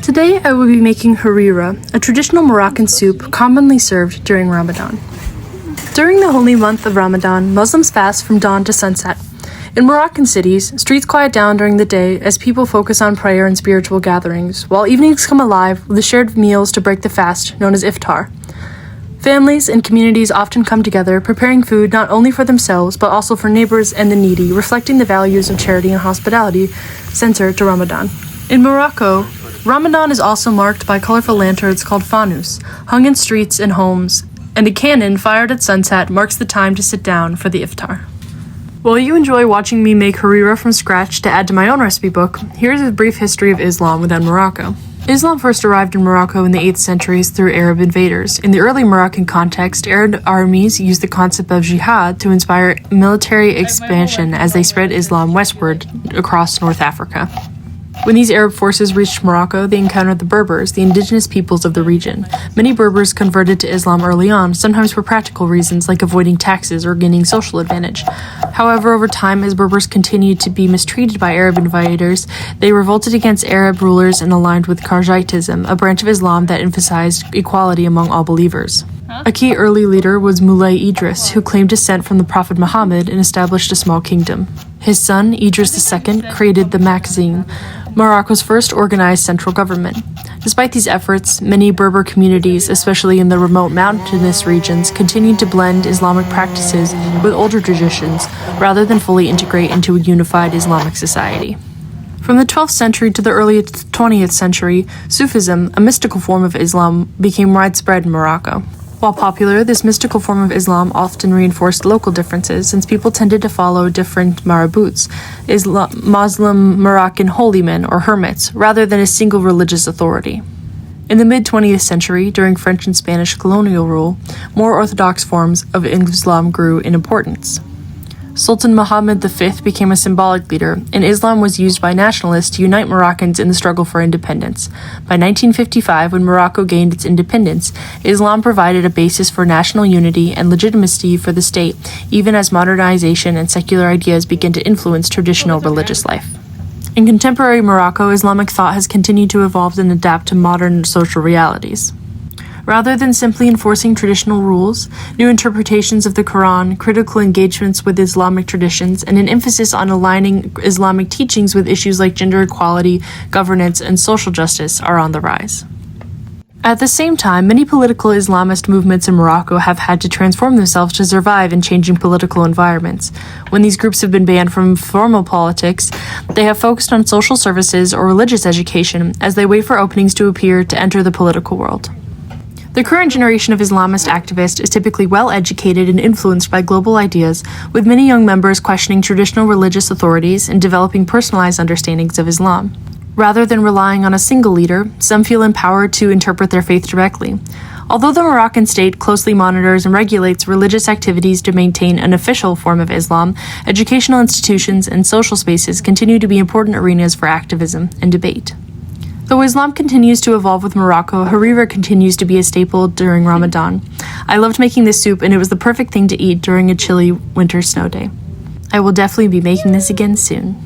Today I will be making harira, a traditional Moroccan soup commonly served during Ramadan. During the holy month of Ramadan, Muslims fast from dawn to sunset. In Moroccan cities, streets quiet down during the day as people focus on prayer and spiritual gatherings, while evenings come alive with the shared meals to break the fast, known as iftar. Families and communities often come together, preparing food not only for themselves but also for neighbors and the needy, reflecting the values of charity and hospitality centered to Ramadan. In Morocco, Ramadan is also marked by colorful lanterns called fanus, hung in streets and homes, and a cannon fired at sunset marks the time to sit down for the iftar. While you enjoy watching me make harira from scratch to add to my own recipe book, here's a brief history of Islam within Morocco. Islam first arrived in Morocco in the 8th centuries through Arab invaders. In the early Moroccan context, Arab armies used the concept of jihad to inspire military expansion as they spread Islam westward across North Africa. When these Arab forces reached Morocco, they encountered the Berbers, the indigenous peoples of the region. Many Berbers converted to Islam early on, sometimes for practical reasons like avoiding taxes or gaining social advantage. However, over time, as Berbers continued to be mistreated by Arab invaders, they revolted against Arab rulers and aligned with Kharjitism, a branch of Islam that emphasized equality among all believers. A key early leader was Mulay Idris, who claimed descent from the Prophet Muhammad and established a small kingdom. His son, Idris II, created the Makhzen, Morocco's first organized central government. Despite these efforts, many Berber communities, especially in the remote mountainous regions, continued to blend Islamic practices with older traditions rather than fully integrate into a unified Islamic society. From the 12th century to the early 20th century, Sufism, a mystical form of Islam, became widespread in Morocco. While popular, this mystical form of Islam often reinforced local differences since people tended to follow different marabouts, Muslim Moroccan holy men or hermits, rather than a single religious authority. In the mid-20th century, during French and Spanish colonial rule, more orthodox forms of Islam grew in importance. Sultan Muhammad V became a symbolic leader, and Islam was used by nationalists to unite Moroccans in the struggle for independence. By 1955, when Morocco gained its independence, Islam provided a basis for national unity and legitimacy for the state, even as modernization and secular ideas began to influence traditional religious life. In contemporary Morocco, Islamic thought has continued to evolve and adapt to modern social realities. Rather than simply enforcing traditional rules, new interpretations of the Quran, critical engagements with Islamic traditions, and an emphasis on aligning Islamic teachings with issues like gender equality, governance, and social justice are on the rise. At the same time, many political Islamist movements in Morocco have had to transform themselves to survive in changing political environments. When these groups have been banned from formal politics, they have focused on social services or religious education as they wait for openings to appear to enter the political world. The current generation of Islamist activists is typically well-educated and influenced by global ideas, with many young members questioning traditional religious authorities and developing personalized understandings of Islam. Rather than relying on a single leader, some feel empowered to interpret their faith directly. Although the Moroccan state closely monitors and regulates religious activities to maintain an official form of Islam, educational institutions and social spaces continue to be important arenas for activism and debate. Though Islam continues to evolve with Morocco, harira continues to be a staple during Ramadan. I loved making this soup, and it was the perfect thing to eat during a chilly winter snow day. I will definitely be making this again soon.